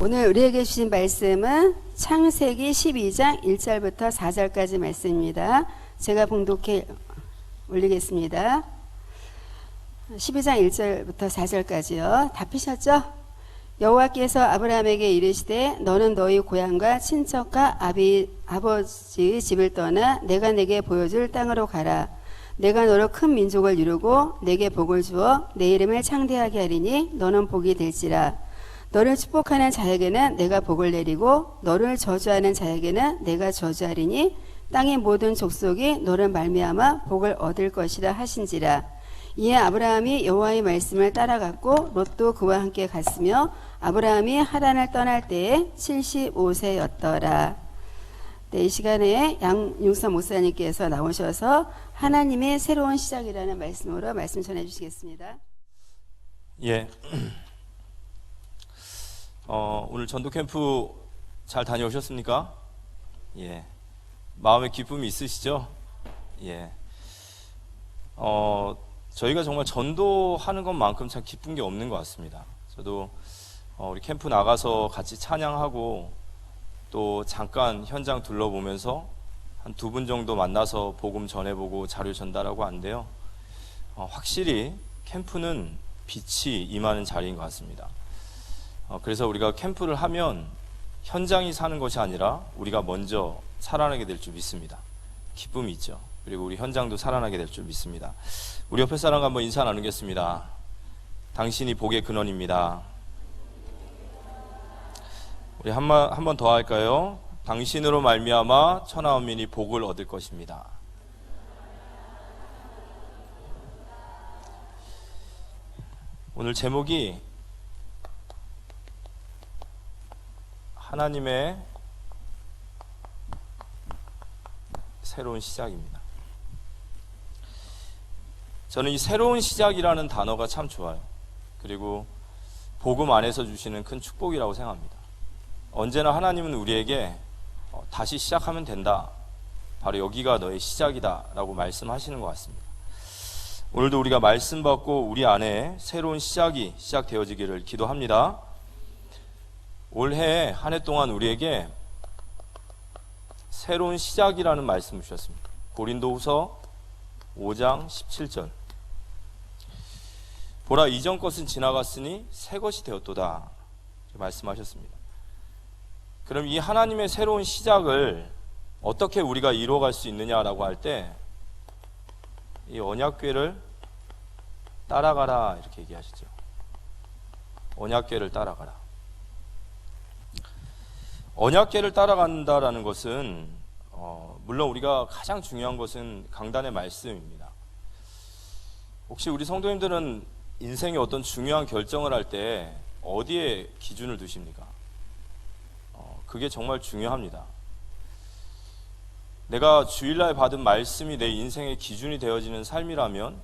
오늘 우리에게 주신 말씀은 창세기 12장 1절부터 4절까지 말씀입니다. 제가 봉독해 올리겠습니다. 12장 1절부터 4절까지요. 다 피셨죠? 여호와께서 아브라함에게 이르시되 너는 너희 고향과 친척과 아버지의 집을 떠나 내가 내게 보여줄 땅으로 가라. 내가 너로 큰 민족을 이루고 내게 복을 주어 내 이름을 창대하게 하리니 너는 복이 될지라. 너를 축복하는 자에게는 내가 복을 내리고 너를 저주하는 자에게는 내가 저주하리니 땅의 모든 족속이 너를 말미암아 복을 얻을 것이라 하신지라. 이에 아브라함이 여호와의 말씀을 따라갔고 롯도 그와 함께 갔으며 아브라함이 하란을 떠날 때에 75세였더라. 네, 이 시간에 양용선 목사님께서 나오셔서 하나님의 새로운 시작이라는 말씀으로 말씀 전해 주시겠습니다. 예. 오늘 전도 캠프 잘 다녀오셨습니까? 예. 마음에 기쁨이 있으시죠? 예. 저희가 정말 전도하는 것만큼 참 기쁜 게 없는 것 같습니다. 저도 우리 캠프 나가서 같이 찬양하고 또 잠깐 현장 둘러보면서 한 2분 정도 만나서 복음 전해보고 자료 전달하고 하는데요. 확실히 캠프는 빛이 임하는 자리인 것 같습니다. 그래서 우리가 캠프를 하면 현장이 사는 것이 아니라 우리가 먼저 살아나게 될 줄 믿습니다. 기쁨이 있죠. 그리고 우리 현장도 살아나게 될 줄 믿습니다. 우리 옆에 사람과 한번 인사 나누겠습니다. 당신이 복의 근원입니다. 우리 한 번 더 할까요? 당신으로 말미암아 천하 만민이 복을 얻을 것입니다. 오늘 제목이 하나님의 새로운 시작입니다. 저는 이 새로운 시작이라는 단어가 참 좋아요. 그리고 복음 안에서 주시는 큰 축복이라고 생각합니다. 언제나 하나님은 우리에게 다시 시작하면 된다. 바로 여기가 너의 시작이다 라고 말씀하시는 것 같습니다. 오늘도 우리가 말씀 받고 우리 안에 새로운 시작이 시작되어지기를 기도합니다. 올해 한 해 동안 우리에게 새로운 시작이라는 말씀을 주셨습니다. 고린도후서 5장 17절. 보라, 이전 것은 지나갔으니 새 것이 되었도다 말씀하셨습니다. 그럼 이 하나님의 새로운 시작을 어떻게 우리가 이루어갈 수 있느냐라고 할 때 이 언약궤를 따라가라 이렇게 얘기하시죠. 언약궤를 따라가라. 언약궤를 따라간다라는 것은 물론 우리가 가장 중요한 것은 강단의 말씀입니다. 혹시 우리 성도님들은 인생의 어떤 중요한 결정을 할 때 어디에 기준을 두십니까? 그게 정말 중요합니다. 내가 주일날 받은 말씀이 내 인생의 기준이 되어지는 삶이라면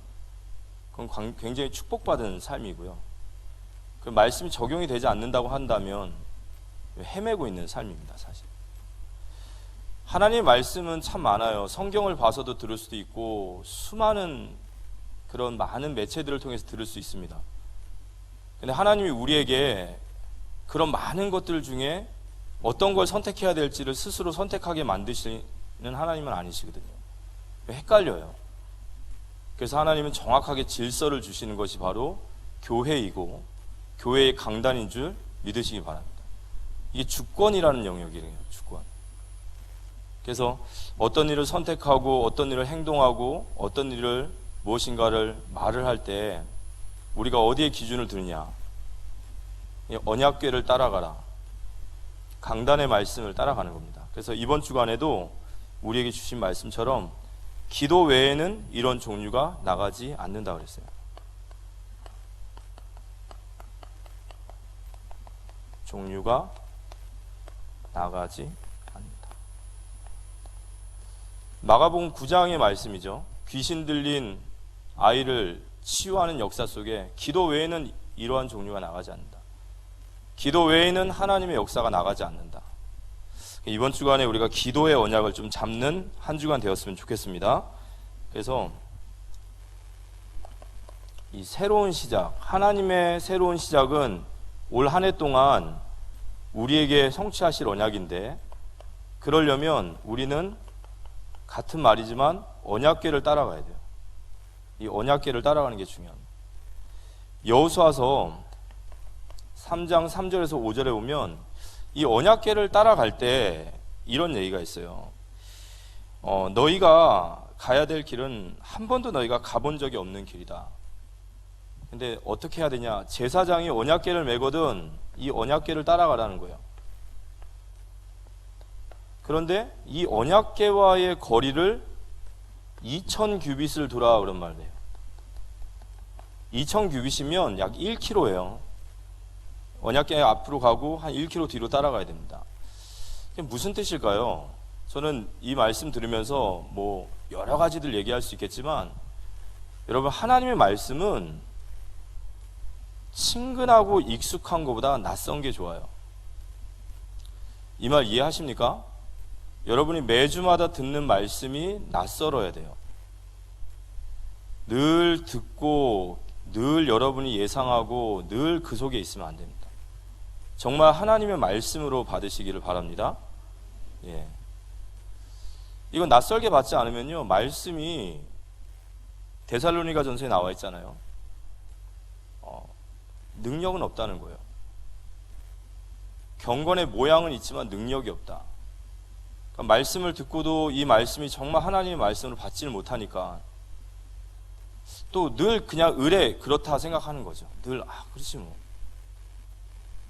그건 굉장히 축복받은 삶이고요. 그 말씀이 적용이 되지 않는다고 한다면 헤매고 있는 삶입니다. 사실 하나님의 말씀은 참 많아요. 성경을 봐서도 들을 수도 있고 수많은 그런 많은 매체들을 통해서 들을 수 있습니다. 근데 하나님이 우리에게 그런 많은 것들 중에 어떤 걸 선택해야 될지를 스스로 선택하게 만드시는 하나님은 아니시거든요. 헷갈려요. 그래서 하나님은 정확하게 질서를 주시는 것이 바로 교회이고 교회의 강단인 줄 믿으시기 바랍니다. 이게 주권이라는 영역이에요. 주권. 그래서 어떤 일을 선택하고 어떤 일을 행동하고 어떤 일을 무엇인가를 말을 할 때 우리가 어디에 기준을 두느냐. 언약궤를 따라가라. 강단의 말씀을 따라가는 겁니다. 그래서 이번 주간에도 우리에게 주신 말씀처럼 기도 외에는 이런 종류가 나가지 않는다 그랬어요. 종류가 나가지 않는다. 마가복음 9장의 말씀이죠. 귀신 들린 아이를 치유하는 역사 속에 기도 외에는 이러한 종류가 나가지 않는다. 기도 외에는 하나님의 역사가 나가지 않는다. 이번 주간에 우리가 기도의 언약을 좀 잡는 한 주간 되었으면 좋겠습니다. 그래서 이 새로운 시작, 하나님의 새로운 시작은 올 한 해 동안 우리에게 성취하실 언약인데, 그러려면 우리는 같은 말이지만 언약궤를 따라가야 돼요. 이 언약궤를 따라가는 게 중요합니다. 여호수아서 3장 3절에서 5절에 보면 이 언약궤를 따라갈 때 이런 얘기가 있어요. 너희가 가야 될 길은 한 번도 너희가 가본 적이 없는 길이다. 근데 어떻게 해야 되냐? 제사장이 언약궤를 메거든 이 언약궤를 따라가라는 거예요. 그런데 이 언약궤와의 거리를 2000규빗을 돌아 그런 말이에요. 2000규빗이면 약 1km예요. 언약궤 앞으로 가고 한 1km 뒤로 따라가야 됩니다. 이게 무슨 뜻일까요? 저는 이 말씀 들으면서 뭐 여러 가지들 얘기할 수 있겠지만, 여러분, 하나님의 말씀은 친근하고 익숙한 것보다 낯선 게 좋아요. 이 말 이해하십니까? 여러분이 매주마다 듣는 말씀이 낯설어야 돼요. 늘 듣고 늘 여러분이 예상하고 늘 그 속에 있으면 안 됩니다. 정말 하나님의 말씀으로 받으시기를 바랍니다. 예. 이건 낯설게 받지 않으면요, 말씀이 데살로니가 전서에 나와 있잖아요. 능력은 없다는 거예요. 경건의 모양은 있지만 능력이 없다. 그러니까 말씀을 듣고도 이 말씀이 정말 하나님의 말씀으로 받지를 못하니까 또 늘 그냥 의뢰 그렇다 생각하는 거죠. 늘 그렇지 뭐.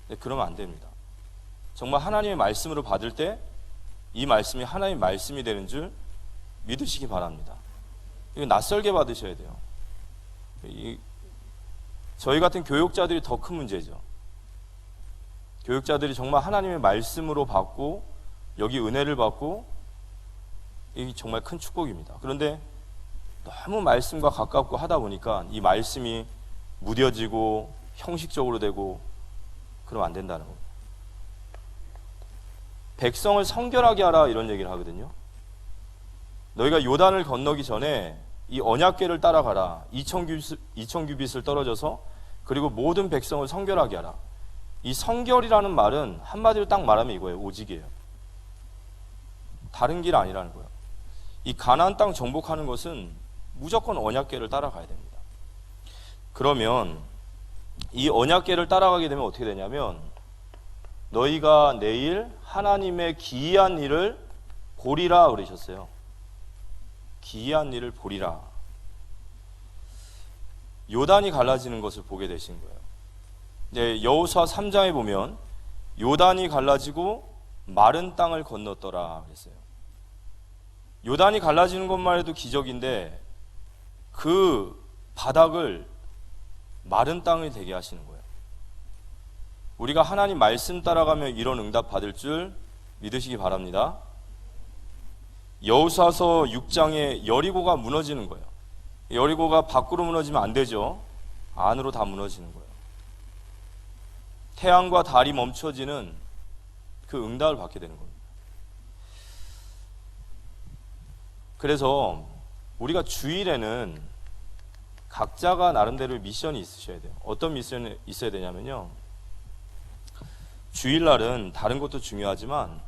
네, 그러면 안 됩니다. 정말 하나님의 말씀으로 받을 때 이 말씀이 하나님의 말씀이 되는 줄 믿으시기 바랍니다. 이거 낯설게 받으셔야 돼요. 저희 같은 교육자들이 더 큰 문제죠. 교육자들이 정말 하나님의 말씀으로 받고 여기 은혜를 받고, 이게 정말 큰 축복입니다. 그런데 너무 말씀과 가깝고 하다 보니까 이 말씀이 무뎌지고 형식적으로 되고 그러면 안 된다는 겁니다. 백성을 성결하게 하라 이런 얘기를 하거든요. 너희가 요단을 건너기 전에 이 언약궤를 따라가라. 2000규빗을 떨어져서, 그리고 모든 백성을 성결하게 하라. 이 성결이라는 말은 한마디로 딱 말하면 이거예요. 오직이에요. 다른 길 아니라는 거예요. 이 가나안 땅 정복하는 것은 무조건 언약궤를 따라가야 됩니다. 그러면 이 언약궤를 따라가게 되면 어떻게 되냐면, 너희가 내일 하나님의 기이한 일을 보리라 그러셨어요. 기이한 일을 보리라. 요단이 갈라지는 것을 보게 되신 거예요. 네, 여호수아 3장에 보면 요단이 갈라지고 마른 땅을 건넜더라 그랬어요. 요단이 갈라지는 것만 해도 기적인데 그 바닥을 마른 땅이 되게 하시는 거예요. 우리가 하나님 말씀 따라가면 이런 응답 받을 줄 믿으시기 바랍니다. 여호수아서 6장에 여리고가 무너지는 거예요. 여리고가 밖으로 무너지면 안 되죠. 안으로 다 무너지는 거예요. 태양과 달이 멈춰지는 그 응답을 받게 되는 겁니다. 그래서 우리가 주일에는 각자가 나름대로 미션이 있으셔야 돼요. 어떤 미션이 있어야 되냐면요, 주일날은 다른 것도 중요하지만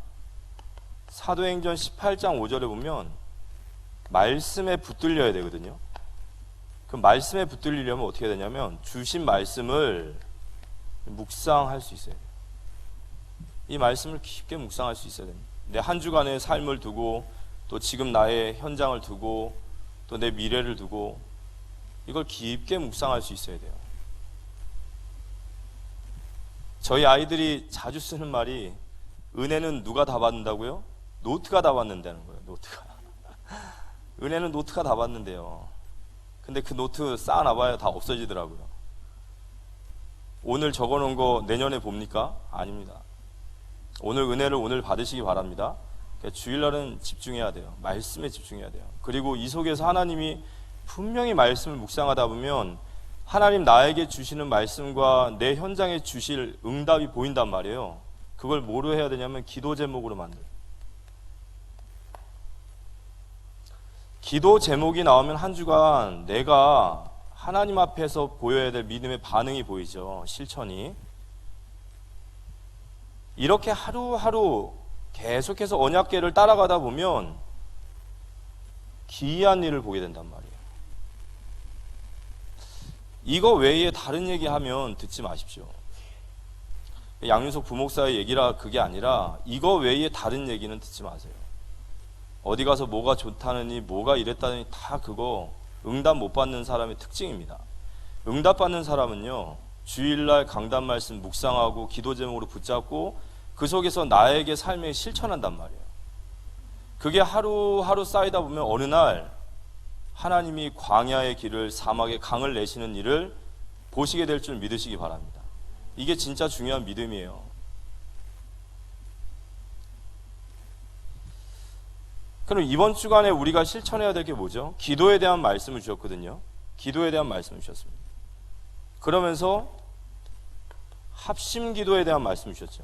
사도행전 18장 5절에 보면 말씀에 붙들려야 되거든요. 그 말씀에 붙들리려면 어떻게 되냐면 주신 말씀을 묵상할 수 있어야 돼요. 이 말씀을 깊게 묵상할 수 있어야 됩니다. 내 한 주간의 삶을 두고, 또 지금 나의 현장을 두고, 또 내 미래를 두고, 이걸 깊게 묵상할 수 있어야 돼요. 저희 아이들이 자주 쓰는 말이, 은혜는 누가 다 받는다고요? 노트가 다 받는다는 거예요. 노트가. 은혜는 노트가 다 받는데요. 근데 그 노트 쌓아놔봐야 다 없어지더라고요. 오늘 적어놓은 거 내년에 봅니까? 아닙니다. 오늘 은혜를 오늘 받으시기 바랍니다. 그러니까 주일날은 집중해야 돼요. 말씀에 집중해야 돼요. 그리고 이 속에서 하나님이 분명히 말씀을 묵상하다 보면 하나님 나에게 주시는 말씀과 내 현장에 주실 응답이 보인단 말이에요. 그걸 뭐로 해야 되냐면 기도 제목으로 만들어요. 기도 제목이 나오면 한 주간 내가 하나님 앞에서 보여야 될 믿음의 반응이 보이죠. 실천이. 이렇게 하루하루 계속해서 언약궤를 따라가다 보면 기이한 일을 보게 된단 말이에요. 이거 외에 다른 얘기하면 듣지 마십시오. 양윤석 부목사의 얘기라 그게 아니라 이거 외에 다른 얘기는 듣지 마세요. 어디 가서 뭐가 좋다느니 뭐가 이랬다느니 다 그거 응답 못 받는 사람의 특징입니다. 응답 받는 사람은요, 주일날 강단 말씀 묵상하고 기도 제목으로 붙잡고 그 속에서 나에게 삶에 실천한단 말이에요. 그게 하루하루 쌓이다 보면 어느 날 하나님이 광야의 길을, 사막의 강을 내시는 일을 보시게 될 줄 믿으시기 바랍니다. 이게 진짜 중요한 믿음이에요. 그럼 이번 주간에 우리가 실천해야 될 게 뭐죠? 기도에 대한 말씀을 주셨거든요. 기도에 대한 말씀을 주셨습니다. 그러면서 합심 기도에 대한 말씀을 주셨죠.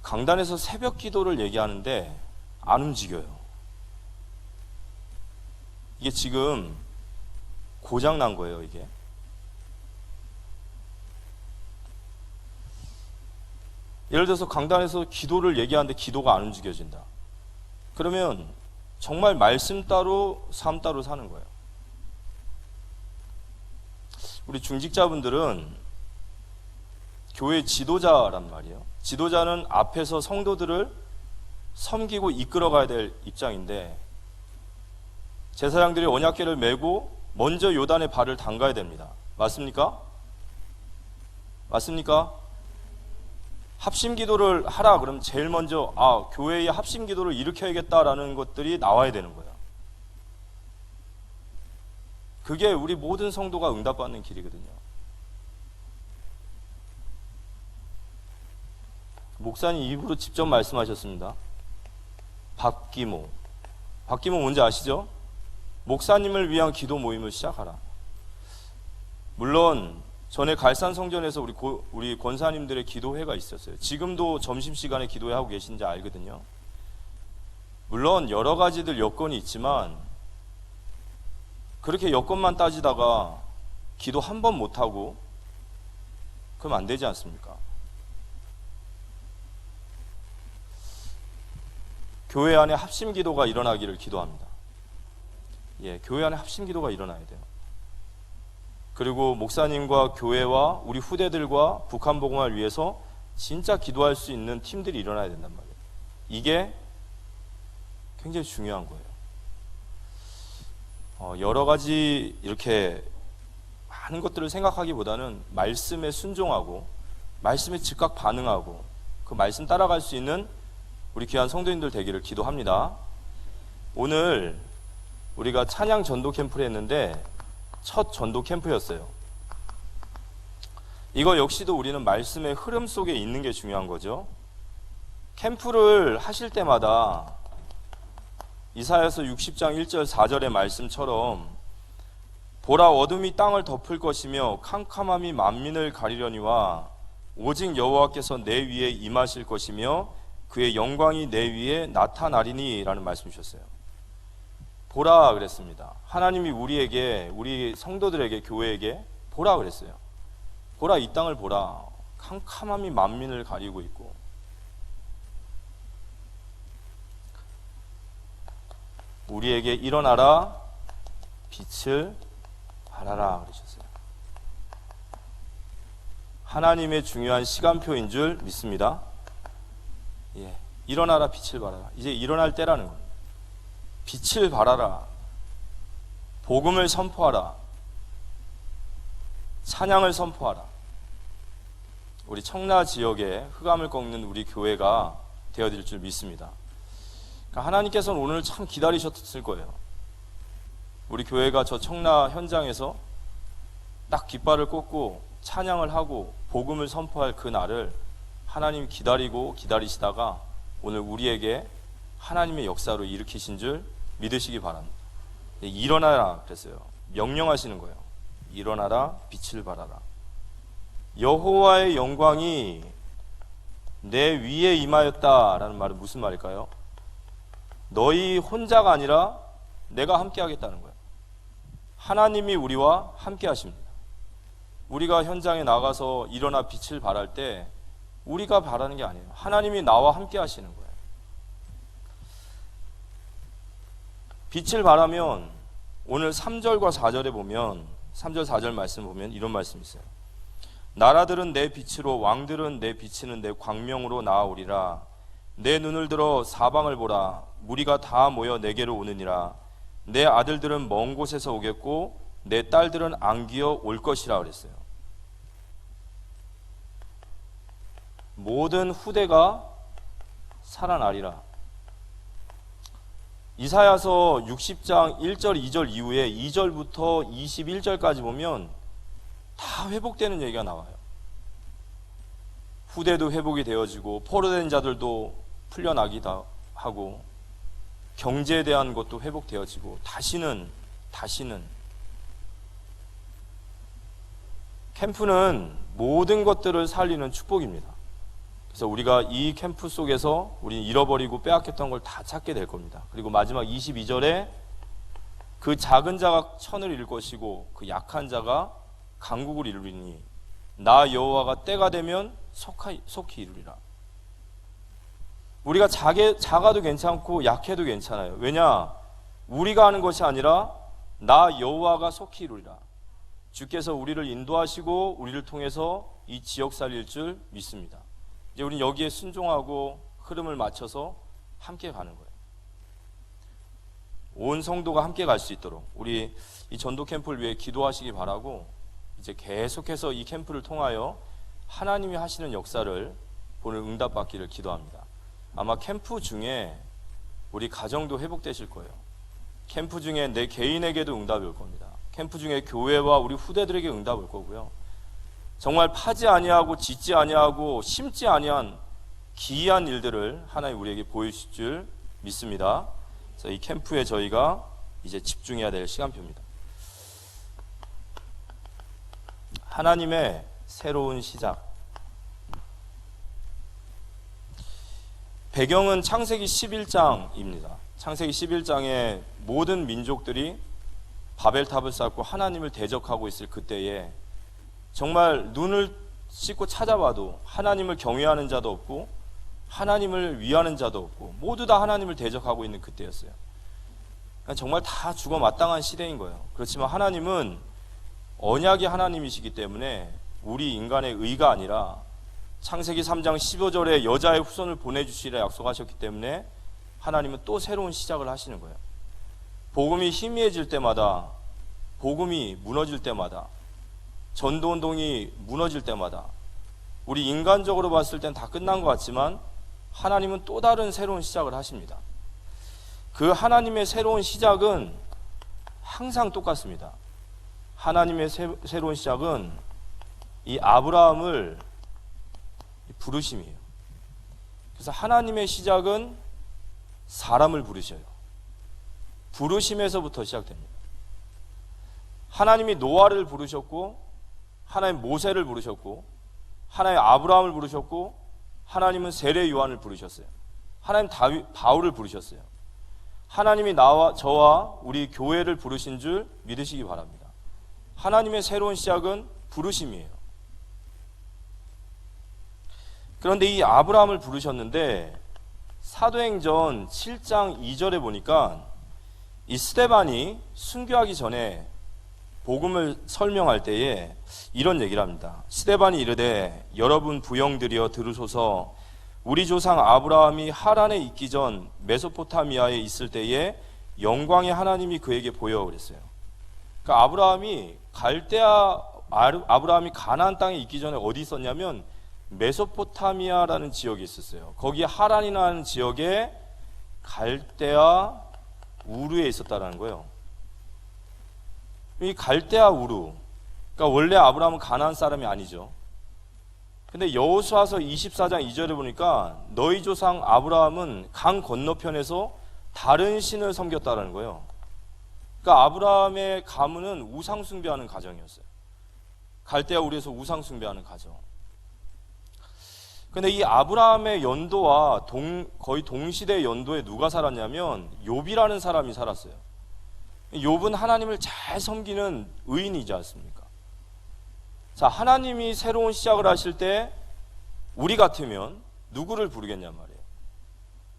강단에서 새벽 기도를 얘기하는데 안 움직여요. 이게 지금 고장 난 거예요, 이게. 예를 들어서 강단에서 기도를 얘기하는데 기도가 안 움직여진다. 그러면 정말 말씀 따로 삶 따로 사는 거예요. 우리 중직자분들은 교회 지도자란 말이에요. 지도자는 앞에서 성도들을 섬기고 이끌어가야 될 입장인데 제사장들이 언약궤를 메고 먼저 요단의 발을 담가야 됩니다. 맞습니까? 맞습니까? 합심 기도를 하라 그러면 제일 먼저 교회의 합심 기도를 일으켜야겠다라는 것들이 나와야 되는 거예요. 그게 우리 모든 성도가 응답받는 길이거든요. 목사님 입으로 직접 말씀하셨습니다. 박기모 뭔지 아시죠? 목사님을 위한 기도 모임을 시작하라. 물론 전에 갈산성전에서 우리 권사님들의 기도회가 있었어요. 지금도 점심시간에 기도회 하고 계신지 알거든요. 물론 여러 가지들 여건이 있지만 그렇게 여건만 따지다가 기도 한 번 못하고 그러면 안 되지 않습니까? 교회 안에 합심 기도가 일어나기를 기도합니다. 교회 안에 합심 기도가 일어나야 돼요. 그리고 목사님과 교회와 우리 후대들과 북한 복음을 위해서 진짜 기도할 수 있는 팀들이 일어나야 된단 말이에요. 이게 굉장히 중요한 거예요. 여러 가지 이렇게 많은 것들을 생각하기보다는 말씀에 순종하고 말씀에 즉각 반응하고 그 말씀 따라갈 수 있는 우리 귀한 성도님들 되기를 기도합니다. 오늘 우리가 찬양 전도 캠프를 했는데 첫 전도 캠프였어요. 이거 역시도 우리는 말씀의 흐름 속에 있는 게 중요한 거죠. 캠프를 하실 때마다 이사야서 60장 1절 4절의 말씀처럼 보라 어둠이 땅을 덮을 것이며 캄캄함이 만민을 가리려니와 오직 여호와께서 내 위에 임하실 것이며 그의 영광이 내 위에 나타나리니 라는 말씀 주셨어요. 보라 그랬습니다. 하나님이 우리에게, 우리 성도들에게, 교회에게 보라 그랬어요. 보라, 이 땅을 보라. 캄캄함이 만민을 가리고 있고 우리에게 일어나라, 빛을 발하라 그러셨어요. 하나님의 중요한 시간표인 줄 믿습니다. 일어나라, 빛을 발하라. 이제 일어날 때라는 거예요. 빛을 발하라. 복음을 선포하라. 찬양을 선포하라. 우리 청라 지역에 흑암을 꺾는 우리 교회가 되어질 줄 믿습니다. 그러니까 하나님께서는 오늘 참 기다리셨을 거예요. 우리 교회가 저 청라 현장에서 딱 깃발을 꽂고 찬양을 하고 복음을 선포할 그 날을 하나님 기다리고 기다리시다가 오늘 우리에게 하나님의 역사로 일으키신 줄 믿으시기 바랍니다. 일어나라 그랬어요. 명령하시는 거예요. 일어나라, 빛을 발하라. 여호와의 영광이 내 위에 임하였다라는 말은 무슨 말일까요? 너희 혼자가 아니라 내가 함께 하겠다는 거예요. 하나님이 우리와 함께 하십니다. 우리가 현장에 나가서 일어나 빛을 발할 때 우리가 바라는 게 아니에요. 하나님이 나와 함께 하시는 거예요. 빛을 발하면 오늘 3절과 4절에 보면 3절 4절 말씀 보면 이런 말씀이 있어요. 나라들은 내 빛으로 왕들은 내 비치는 내 광명으로 나아오리라. 내 눈을 들어 사방을 보라. 무리가 다 모여 내게로 오느니라. 내 아들들은 먼 곳에서 오겠고 내 딸들은 안기어 올 것이라 그랬어요. 모든 후대가 살아나리라. 이사야서 60장 1절 2절 이후에 2절부터 21절까지 보면 다 회복되는 얘기가 나와요. 후대도 회복이 되어지고 포로된 자들도 풀려나기도 하고 경제에 대한 것도 회복되어지고 다시는 캠프는 모든 것들을 살리는 축복입니다. 그래서 우리가 이 캠프 속에서 우리는 잃어버리고 빼앗겼던 걸 다 찾게 될 겁니다. 그리고 마지막 22절에 그 작은 자가 천을 이룰 것이고 그 약한 자가 강국을 이루리니 나 여호와가 때가 되면 속히 이루리라. 우리가 작아도 괜찮고 약해도 괜찮아요. 왜냐? 우리가 하는 것이 아니라 나 여호와가 속히 이루리라. 주께서 우리를 인도하시고 우리를 통해서 이 지역 살릴 줄 믿습니다. 이제 우리는 여기에 순종하고 흐름을 맞춰서 함께 가는 거예요. 온 성도가 함께 갈 수 있도록 우리 이 전도 캠프를 위해 기도하시기 바라고, 이제 계속해서 이 캠프를 통하여 하나님이 하시는 역사를 보는 응답받기를 기도합니다. 아마 캠프 중에 우리 가정도 회복되실 거예요. 캠프 중에 내 개인에게도 응답이 올 겁니다. 캠프 중에 교회와 우리 후대들에게 응답이 올 거고요. 정말 파지 아니하고 짓지 아니하고 심지 아니한 기이한 일들을 하나님 우리에게 보여주실 줄 믿습니다. 그래서 이 캠프에 저희가 이제 집중해야 될 시간표입니다. 하나님의 새로운 시작. 배경은 창세기 11장입니다. 창세기 11장에 모든 민족들이 바벨탑을 쌓고 하나님을 대적하고 있을 그때에 정말 눈을 씻고 찾아봐도 하나님을 경외하는 자도 없고 하나님을 위하는 자도 없고 모두 다 하나님을 대적하고 있는 그때였어요. 정말 다 죽어 마땅한 시대인 거예요. 그렇지만 하나님은 언약의 하나님이시기 때문에 우리 인간의 의가 아니라 창세기 3장 15절에 여자의 후손을 보내주시리라 약속하셨기 때문에 하나님은 또 새로운 시작을 하시는 거예요. 복음이 희미해질 때마다, 복음이 무너질 때마다, 전도운동이 무너질 때마다 우리 인간적으로 봤을 땐 다 끝난 것 같지만 하나님은 또 다른 새로운 시작을 하십니다. 그 하나님의 새로운 시작은 항상 똑같습니다. 하나님의 새로운 시작은 이 아브라함을 부르심이에요. 그래서 하나님의 시작은 사람을 부르셔요. 부르심에서부터 시작됩니다. 하나님이 노아를 부르셨고 하나님 모세를 부르셨고 하나님 아브라함을 부르셨고 하나님은 세례 요한을 부르셨어요. 하나님 바울을 부르셨어요. 하나님이 나와 저와 우리 교회를 부르신 줄 믿으시기 바랍니다. 하나님의 새로운 시작은 부르심이에요. 그런데 이 아브라함을 부르셨는데 사도행전 7장 2절에 보니까 이 스데반이 순교하기 전에 복음을 설명할 때에 이런 얘기를 합니다. 스데반이 이르되 여러분 부영들이여 들으소서. 우리 조상 아브라함이 하란에 있기 전 메소포타미아에 있을 때에 영광의 하나님이 그에게 보여 그랬어요. 그러니까 아브라함이 가나안 땅에 있기 전에 어디 있었냐면 메소포타미아라는 지역이 있었어요. 거기 하란이라는 지역에 갈대아 우르에 있었다라는 거예요. 이 갈대아 우르, 그러니까 원래 아브라함은 가나안 사람이 아니죠. 근데 여호수아서 24장 2절에 보니까 너희 조상 아브라함은 강 건너편에서 다른 신을 섬겼다라는 거예요. 그러니까 아브라함의 가문은 우상 숭배하는 가정이었어요. 갈대아 우르에서 우상 숭배하는 가정. 근데 이 아브라함의 연도와 거의 동시대 연도에 누가 살았냐면 욥이라는 사람이 살았어요. 욥은 하나님을 잘 섬기는 의인이지 않습니까? 자, 하나님이 새로운 시작을 하실 때 우리 같으면 누구를 부르겠냔 말이에요.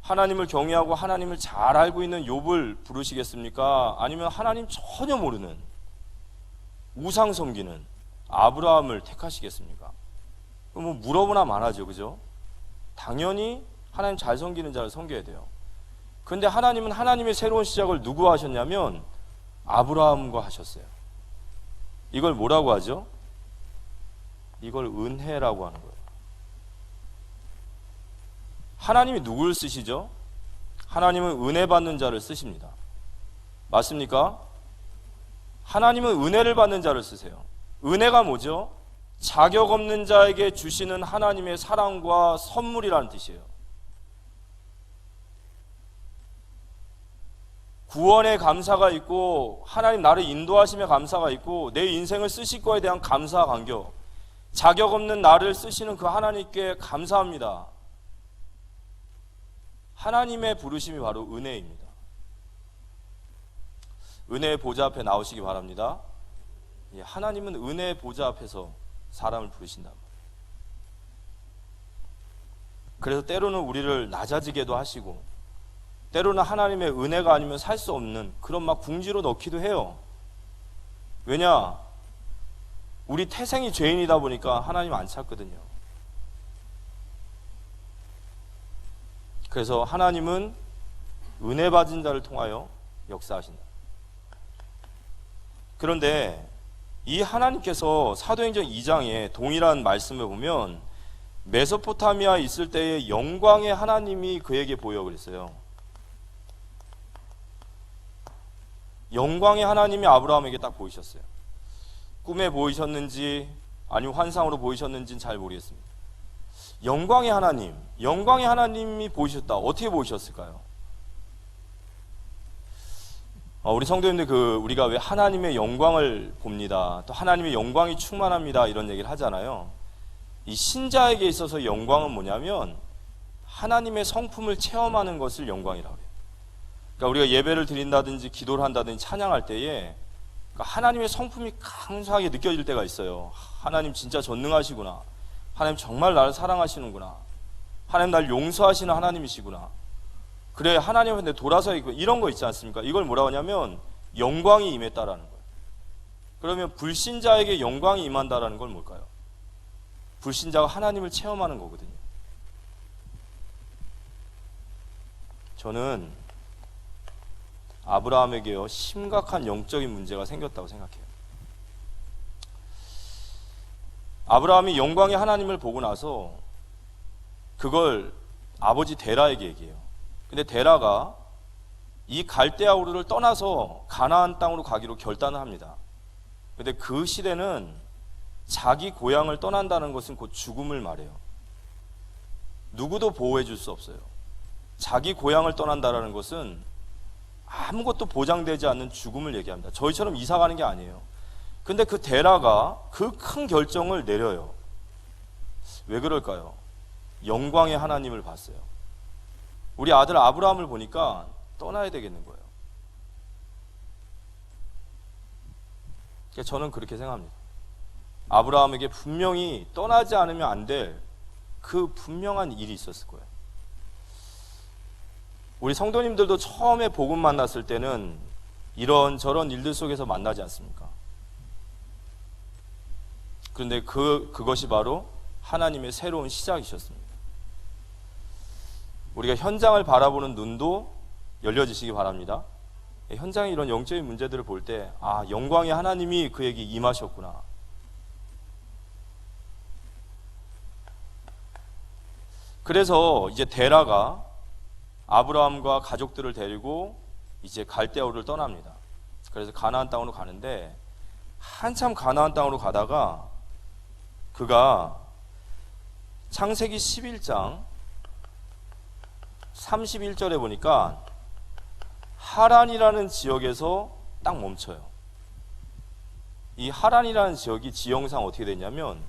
하나님을 경외하고 하나님을 잘 알고 있는 욥을 부르시겠습니까? 아니면 하나님 전혀 모르는 우상 섬기는 아브라함을 택하시겠습니까? 뭐 물어보나 마나죠, 그죠? 당연히 하나님 잘 섬기는 자를 섬겨야 돼요. 근데 하나님은 하나님의 새로운 시작을 누구와 하셨냐면 아브라함과 하셨어요. 이걸 뭐라고 하죠? 이걸 은혜라고 하는 거예요. 하나님이 누구를 쓰시죠? 하나님은 은혜 받는 자를 쓰십니다. 맞습니까? 하나님은 은혜를 받는 자를 쓰세요. 은혜가 뭐죠? 자격 없는 자에게 주시는 하나님의 사랑과 선물이라는 뜻이에요. 구원의 감사가 있고 하나님 나를 인도하심에 감사가 있고 내 인생을 쓰실 거에 대한 감사와 감격, 자격 없는 나를 쓰시는 그 하나님께 감사합니다. 하나님의 부르심이 바로 은혜입니다. 은혜의 보좌 앞에 나오시기 바랍니다. 하나님은 은혜의 보좌 앞에서 사람을 부르신다. 그래서 때로는 우리를 낮아지게도 하시고 때로는 하나님의 은혜가 아니면 살 수 없는 그런 막 궁지로 넣기도 해요. 왜냐? 우리 태생이 죄인이다 보니까 하나님 안 찾거든요. 그래서 하나님은 은혜 받은 자를 통하여 역사하신다. 그런데 이 하나님께서 사도행전 2장에 동일한 말씀을 보면 메소포타미아에 있을 때의 영광의 하나님이 그에게 보여 그랬어요. 영광의 하나님이 아브라함에게 딱 보이셨어요. 꿈에 보이셨는지 아니면 환상으로 보이셨는지는 잘 모르겠습니다. 영광의 하나님이 보이셨다. 어떻게 보이셨을까요? 우리 성도님들 우리가 왜 하나님의 영광을 봅니다. 또 하나님의 영광이 충만합니다. 이런 얘기를 하잖아요. 이 신자에게 있어서 영광은 뭐냐면 하나님의 성품을 체험하는 것을 영광이라고 해요. 그러니까 우리가 예배를 드린다든지 기도를 한다든지 찬양할 때에 하나님의 성품이 강하게 느껴질 때가 있어요. 하나님 진짜 전능하시구나. 하나님 정말 나를 사랑하시는구나. 하나님 날 용서하시는 하나님이시구나. 그래 하나님한테 돌아서 있고 이런 거 있지 않습니까? 이걸 뭐라고 하냐면 영광이 임했다라는 거예요. 그러면 불신자에게 영광이 임한다라는 건 뭘까요? 불신자가 하나님을 체험하는 거거든요. 저는 아브라함에게요 심각한 영적인 문제가 생겼다고 생각해요. 아브라함이 영광의 하나님을 보고 나서 그걸 아버지 데라에게 얘기해요. 근데 데라가 이 갈대아 우르를 떠나서 가나안 땅으로 가기로 결단을 합니다. 근데 그 시대는 자기 고향을 떠난다는 것은 곧 죽음을 말해요. 누구도 보호해 줄 수 없어요. 자기 고향을 떠난다는 것은 아무것도 보장되지 않는 죽음을 얘기합니다. 저희처럼 이사 가는 게 아니에요. 근데 그 데라가 그 큰 결정을 내려요. 왜 그럴까요? 영광의 하나님을 봤어요. 우리 아들 아브라함을 보니까 떠나야 되겠는 거예요. 저는 그렇게 생각합니다. 아브라함에게 분명히 떠나지 않으면 안 될 그 분명한 일이 있었을 거예요. 우리 성도님들도 처음에 복음 만났을 때는 이런저런 일들 속에서 만나지 않습니까? 그런데 그것이 바로 하나님의 새로운 시작이셨습니다. 우리가 현장을 바라보는 눈도 열려지시기 바랍니다. 현장에 이런 영적인 문제들을 볼 때 영광의 하나님이 그에게 임하셨구나. 그래서 이제 데라가 아브라함과 가족들을 데리고 이제 갈대아우를 떠납니다. 그래서 가나안 땅으로 가는데 한참 가나안 땅으로 가다가 그가 창세기 11장 31절에 보니까 하란이라는 지역에서 딱 멈춰요. 이 하란이라는 지역이 지형상 어떻게 되냐면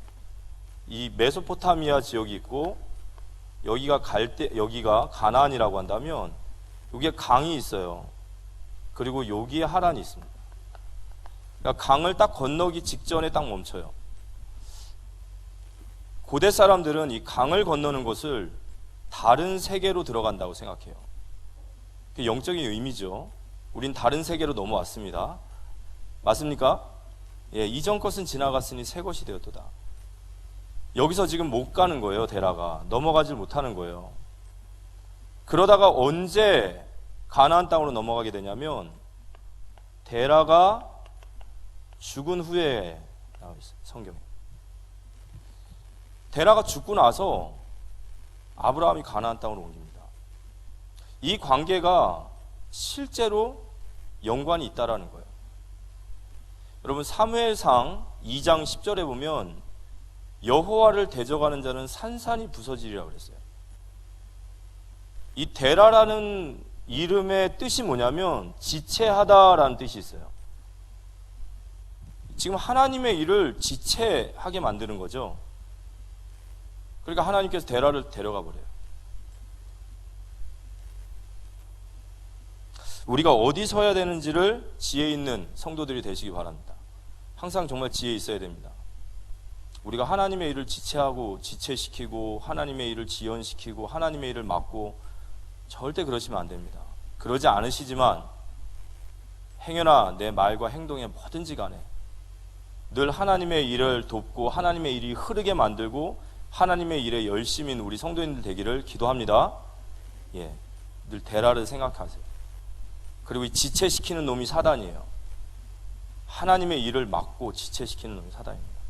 이 메소포타미아 지역이 있고 여기가 가나안이라고 한다면 여기에 강이 있어요. 그리고 여기에 하란이 있습니다. 그러니까 강을 딱 건너기 직전에 딱 멈춰요. 고대 사람들은 이 강을 건너는 것을 다른 세계로 들어간다고 생각해요. 그 영적인 의미죠. 우린 다른 세계로 넘어왔습니다. 맞습니까? 예, 이전 것은 지나갔으니 새 것이 되었도다. 여기서 지금 못 가는 거예요. 데라가 넘어가질 못하는 거예요. 그러다가 언제 가나안 땅으로 넘어가게 되냐면 데라가 죽은 후에 나와 있어요. 성경에. 데라가 죽고 나서 아브라함이 가나안 땅으로 옮깁니다. 이 관계가 실제로 연관이 있다라는 거예요. 여러분 사무엘상 2장 10절에 보면 여호와를 대적하는 자는 산산이 부서지리라고 그랬어요. 이 데라라는 이름의 뜻이 뭐냐면 지체하다라는 뜻이 있어요. 지금 하나님의 일을 지체하게 만드는 거죠. 그러니까 하나님께서 데라를 데려가 버려요. 우리가 어디 서야 되는지를 지혜 있는 성도들이 되시기 바랍니다. 항상 정말 지혜 있어야 됩니다. 우리가 하나님의 일을 지체하고 지체시키고 하나님의 일을 지연시키고 하나님의 일을 막고 절대 그러시면 안 됩니다. 그러지 않으시지만 행여나 내 말과 행동에 뭐든지 간에 늘 하나님의 일을 돕고 하나님의 일이 흐르게 만들고 하나님의 일에 열심인 우리 성도님들 되기를 기도합니다. 예, 늘 데라를 생각하세요. 그리고 이 지체시키는 놈이 사단이에요. 하나님의 일을 막고 지체시키는 놈이 사단입니다.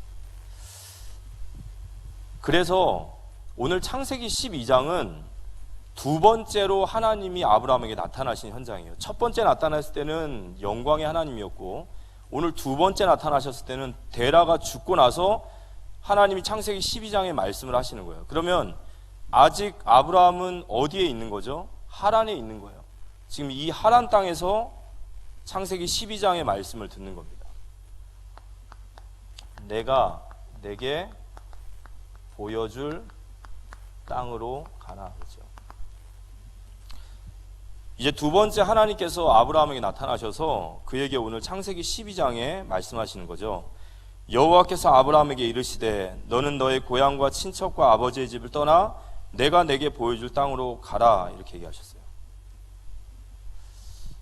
그래서 오늘 창세기 12장은 두 번째로 하나님이 아브라함에게 나타나신 현장이에요. 첫 번째 나타났을 때는 영광의 하나님이었고 오늘 두 번째 나타나셨을 때는 데라가 죽고 나서 하나님이 창세기 12장에 말씀을 하시는 거예요. 그러면 아직 아브라함은 어디에 있는 거죠? 하란에 있는 거예요. 지금 이 하란 땅에서 창세기 12장의 말씀을 듣는 겁니다. 내가 내게 보여줄 땅으로 가라. 그렇죠? 이제 두 번째 하나님께서 아브라함에게 나타나셔서 그에게 오늘 창세기 12장에 말씀하시는 거죠. 여호와께서 아브라함에게 이르시되 너는 너의 고향과 친척과 아버지의 집을 떠나 내가 내게 보여줄 땅으로 가라. 이렇게 얘기하셨어요.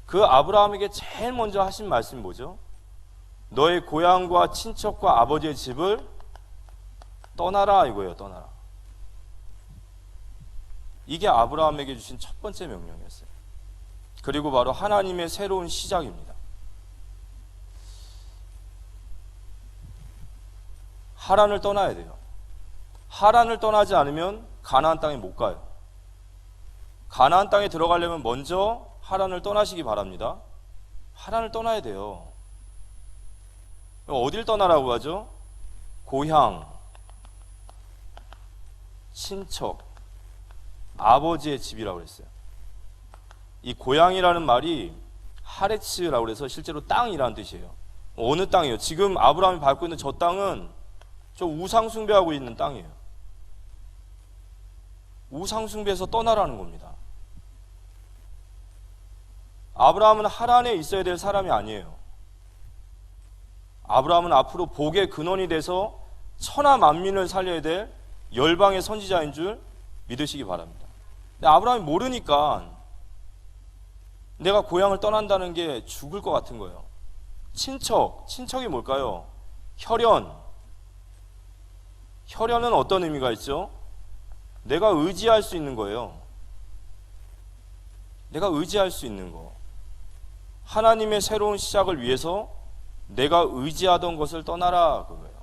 그 아브라함에게 제일 먼저 하신 말씀이 뭐죠? 너의 고향과 친척과 아버지의 집을 떠나라 이거예요. 떠나라. 이게 아브라함에게 주신 첫 번째 명령이었어요. 그리고 바로 하나님의 새로운 시작입니다. 하란을 떠나야 돼요. 하란을 떠나지 않으면 가나안 땅에 못 가요. 가나안 땅에 들어가려면 먼저 하란을 떠나시기 바랍니다. 하란을 떠나야 돼요. 어딜 떠나라고 하죠? 고향, 친척, 아버지의 집이라고 그랬어요. 이 고향이라는 말이 하레츠라고 그래서 실제로 땅이라는 뜻이에요. 어느 땅이에요? 지금 아브라함이 밟고 있는 저 땅은 저 우상 숭배하고 있는 땅이에요. 우상 숭배에서 떠나라는 겁니다. 아브라함은 하란에 있어야 될 사람이 아니에요. 아브라함은 앞으로 복의 근원이 돼서 천하 만민을 살려야 될 열방의 선지자인 줄 믿으시기 바랍니다. 근데 아브라함이 모르니까 내가 고향을 떠난다는 게 죽을 것 같은 거예요. 친척이 뭘까요? 혈연. 혈연은 어떤 의미가 있죠? 내가 의지할 수 있는 거예요. 내가 의지할 수 있는 거. 하나님의 새로운 시작을 위해서 내가 의지하던 것을 떠나라 그거예요.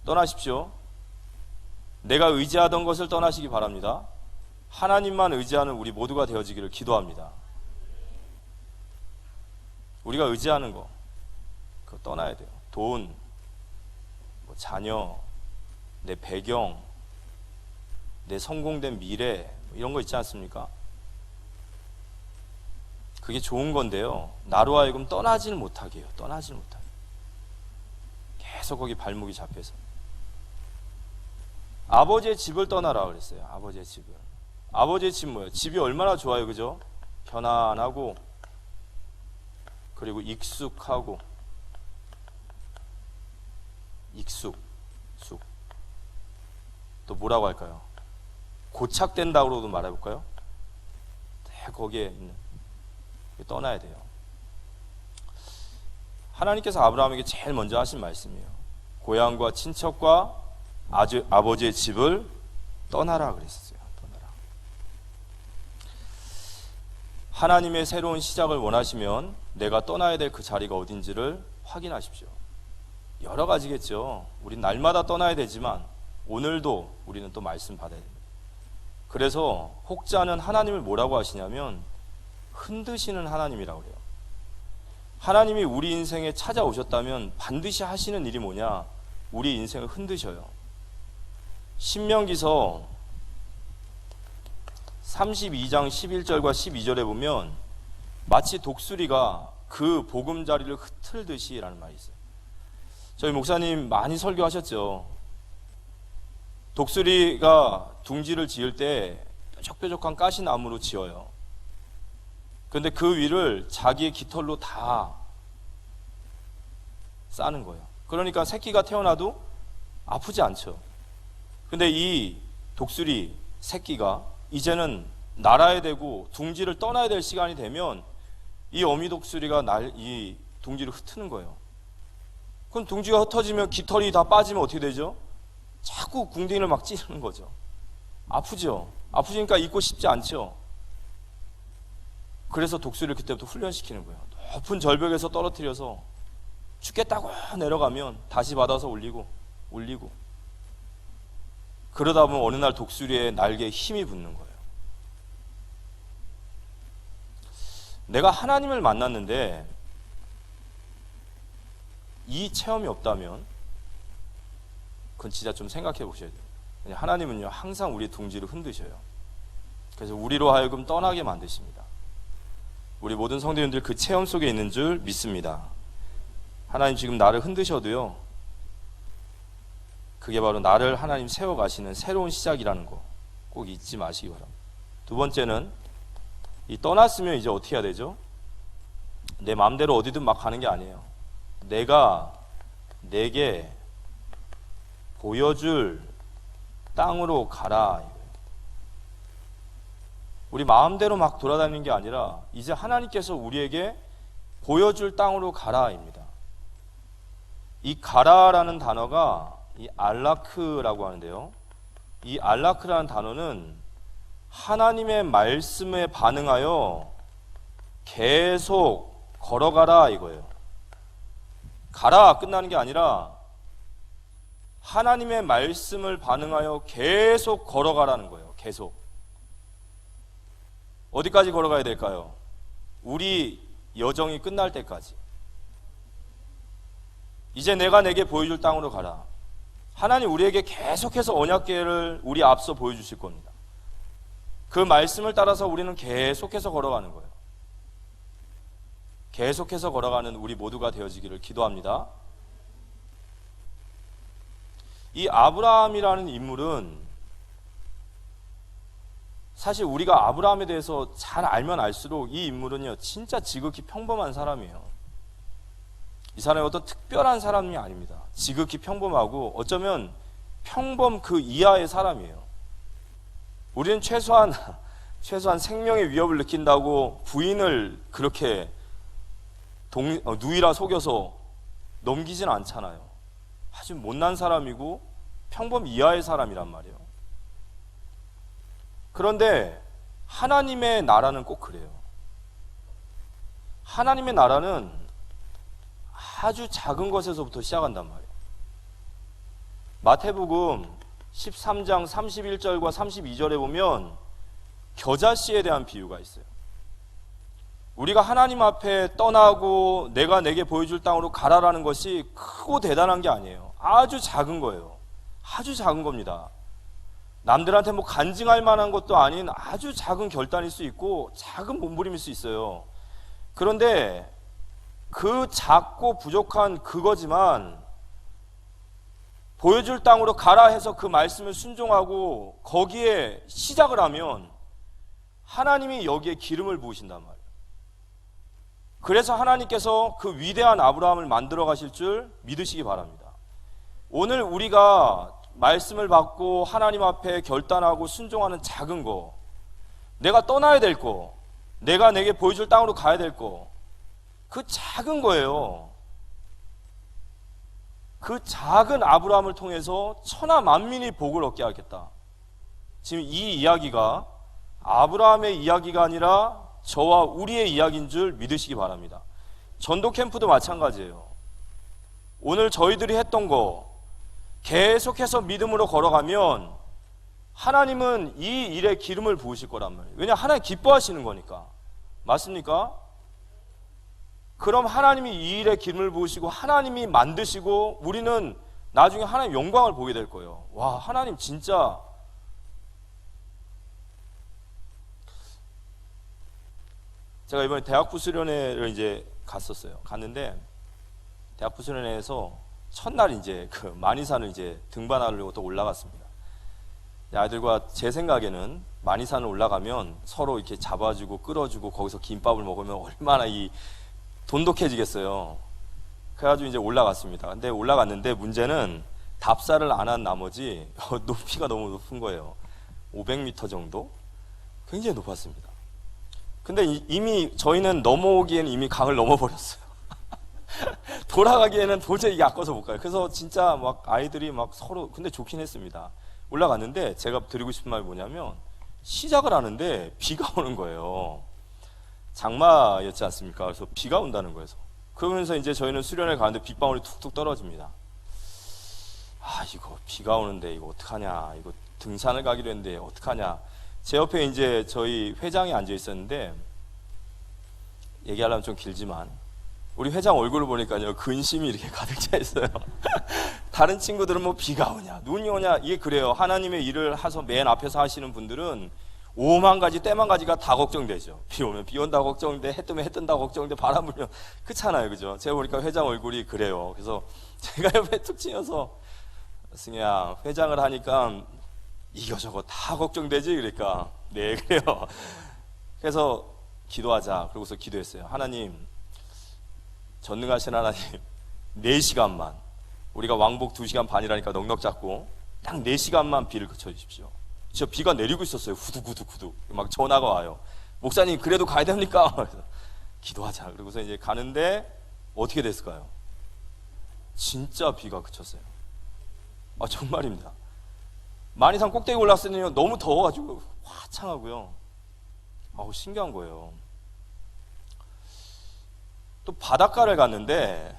떠나십시오. 내가 의지하던 것을 떠나시기 바랍니다. 하나님만 의지하는 우리 모두가 되어지기를 기도합니다. 우리가 의지하는 거 그거 떠나야 돼요. 돈, 뭐 자녀, 내 배경, 내 성공된 미래 이런 거 있지 않습니까? 그게 좋은 건데요. 나로 하여금 떠나지를 못하게 해요. 떠나지를 못하게. 계속 거기 발목이 잡혀서. 아버지의 집을 떠나라 그랬어요. 아버지의 집을. 아버지의 집 뭐예요? 집이 얼마나 좋아요, 그죠? 편안하고 그리고 익숙하고 쑥. 또 뭐라고 할까요? 고착된다고도 말해볼까요? 거기에 있는 떠나야 돼요. 하나님께서 아브라함에게 제일 먼저 하신 말씀이에요. 고향과 친척과 아버지의 집을 떠나라 그랬어요. 떠나라. 하나님의 새로운 시작을 원하시면 내가 떠나야 될 그 자리가 어딘지를 확인하십시오. 여러 가지겠죠. 우린 날마다 떠나야 되지만 오늘도 우리는 또 말씀 받아야 됩니다. 그래서 혹자는 하나님을 뭐라고 하시냐면 흔드시는 하나님이라고 그래요. 하나님이 우리 인생에 찾아오셨다면 반드시 하시는 일이 뭐냐? 우리 인생을 흔드셔요. 신명기서 32장 11절과 12절에 보면 마치 독수리가 그 보금자리를 흩틀듯이 라는 말이 있어요. 저희 목사님 많이 설교하셨죠. 독수리가 둥지를 지을 때 뾰족뾰족한 가시나무로 지어요. 그런데 그 위를 자기의 깃털로 다 싸는 거예요. 그러니까 새끼가 태어나도 아프지 않죠. 근데 이 독수리 새끼가 이제는 날아야 되고 둥지를 떠나야 될 시간이 되면 이 어미 독수리가 이 둥지를 흩트는 거예요. 그럼 둥지가 흩어지면 깃털이 다 빠지면 어떻게 되죠? 자꾸 궁둥이를 막 찌르는 거죠. 아프죠? 아프니까 있고 싶지 않죠? 그래서 독수리를 그때부터 훈련시키는 거예요. 높은 절벽에서 떨어뜨려서 죽겠다고 내려가면 다시 받아서 올리고 그러다 보면 어느 날 독수리의 날개에 힘이 붙는 거예요. 내가 하나님을 만났는데 이 체험이 없다면 그건 진짜 좀 생각해 보셔야 돼요. 하나님은요 항상 우리의 둥지를 흔드셔요. 그래서 우리로 하여금 떠나게 만드십니다. 우리 모든 성도님들 그 체험 속에 있는 줄 믿습니다. 하나님 지금 나를 흔드셔도요 그게 바로 나를 하나님 세워가시는 새로운 시작이라는 거 꼭 잊지 마시기 바랍니다. 두 번째는 이 떠났으면 이제 어떻게 해야 되죠? 내 마음대로 어디든 막 가는 게 아니에요. 내가 내게 보여줄 땅으로 가라. 우리 마음대로 막 돌아다니는 게 아니라 이제 하나님께서 우리에게 보여줄 땅으로 가라입니다. 이 가라라는 단어가 이 알라크라고 하는데요. 이 알라크라는 단어는 하나님의 말씀에 반응하여 계속 걸어가라 이거예요. 가라 끝나는 게 아니라 하나님의 말씀을 반응하여 계속 걸어가라는 거예요. 계속. 어디까지 걸어가야 될까요? 우리 여정이 끝날 때까지. 이제 내가 내게 보여줄 땅으로 가라. 하나님 우리에게 계속해서 언약궤를 우리 앞서 보여주실 겁니다. 그 말씀을 따라서 우리는 계속해서 걸어가는 거예요. 계속해서 걸어가는 우리 모두가 되어지기를 기도합니다. 이 아브라함이라는 인물은 사실 우리가 아브라함에 대해서 잘 알면 알수록 이 인물은요 진짜 지극히 평범한 사람이에요. 이 사람이 어떤 특별한 사람이 아닙니다. 지극히 평범하고 어쩌면 평범 그 이하의 사람이에요. 우리는 최소한 생명의 위협을 느낀다고 부인을 그렇게 누이라 속여서 넘기진 않잖아요. 아주 못난 사람이고 평범 이하의 사람이란 말이에요. 그런데 하나님의 나라는 꼭 그래요. 하나님의 나라는 아주 작은 것에서부터 시작한단 말이에요. 마태복음 13장 31절과 32절에 보면 겨자씨에 대한 비유가 있어요. 우리가 하나님 앞에 떠나고 내가 내게 보여줄 땅으로 가라라는 것이 크고 대단한 게 아니에요. 아주 작은 거예요. 아주 작은 겁니다. 남들한테 뭐 간증할 만한 것도 아닌 아주 작은 결단일 수 있고 작은 몸부림일 수 있어요. 그런데 그 작고 부족한 그거지만 보여줄 땅으로 가라 해서 그 말씀을 순종하고 거기에 시작을 하면 하나님이 여기에 기름을 부으신단 말이에요. 그래서 하나님께서 그 위대한 아브라함을 만들어 가실 줄 믿으시기 바랍니다. 오늘 우리가 말씀을 받고 하나님 앞에 결단하고 순종하는 작은 거, 내가 떠나야 될 거, 내가 내게 보여줄 땅으로 가야 될 거, 그 작은 거예요. 그 작은 아브라함을 통해서 천하 만민이 복을 얻게 하겠다. 지금 이 이야기가 아브라함의 이야기가 아니라 저와 우리의 이야기인 줄 믿으시기 바랍니다. 전도 캠프도 마찬가지예요. 오늘 저희들이 했던 거 계속해서 믿음으로 걸어가면 하나님은 이 일에 기름을 부으실 거란 말이에요. 왜냐, 하나님 기뻐하시는 거니까. 맞습니까? 그럼 하나님이 이 일에 기름을 부으시고 하나님이 만드시고 우리는 나중에 하나님 영광을 보게 될 거예요. 와, 하나님 진짜. 제가 이번에 대학부 수련회를 이제 갔었어요. 갔는데 대학부 수련회에서 첫날 이제 그 만이산을 이제 등반하려고 또 올라갔습니다. 아이들과 제 생각에는 만이산을 올라가면 서로 이렇게 잡아주고 끌어주고 거기서 김밥을 먹으면 얼마나 이 돈독해지겠어요. 그래가지고 이제 올라갔습니다. 근데 올라갔는데 문제는 답사를 안 한 나머지 높이가 너무 높은 거예요. 500m 정도? 굉장히 높았습니다. 근데 이미 저희는 넘어오기에는 이미 강을 넘어버렸어요. 돌아가기에는 도저히 아까워서 못 가요. 그래서 진짜 막 아이들이 막 서로, 근데 좋긴 했습니다. 올라갔는데 제가 드리고 싶은 말이 뭐냐면, 시작을 하는데 비가 오는 거예요. 장마였지 않습니까? 그래서 비가 온다는 거예요. 그러면서 이제 저희는 수련회 가는데 빗방울이 툭툭 떨어집니다. 아, 이거 비가 오는데 이거 어떡하냐, 이거 등산을 가기로 했는데 어떡하냐. 제 옆에 이제 저희 회장이 앉아 있었는데, 얘기하려면 좀 길지만 우리 회장 얼굴을 보니까요, 근심이 이렇게 가득 차 있어요. 다른 친구들은 뭐 비가 오냐, 눈이 오냐, 이게 그래요. 하나님의 일을 하서 맨 앞에서 하시는 분들은 오만 가지 때만 가지가 다 걱정되죠. 비 오면 비 온다고 걱정돼, 해 뜨면 해 뜬다고 걱정돼, 바람 불면 그렇잖아요, 그죠? 제가 보니까 회장 얼굴이 그래요. 그래서 제가 옆에 툭 치여서, 승희야, 회장을 하니까 이거저거 다 걱정되지? 그러니까 네, 그래요. 그래서 기도하자. 그러고서 기도했어요. 하나님, 전능하신 하나님, 4시간만, 우리가 왕복 2시간 반이라니까 넉넉 잡고 딱 4시간만 비를 그쳐주십시오. 진짜 비가 내리고 있었어요. 후두구두구두 막 전화가 와요. 목사님, 그래도 가야 됩니까? 그래서 기도하자. 그러고서 이제 가는데 어떻게 됐을까요? 진짜 비가 그쳤어요. 아, 정말입니다. 만이산 꼭대기 올랐으니 너무 더워가지고 화창하고요. 아우, 신기한 거예요. 또 바닷가를 갔는데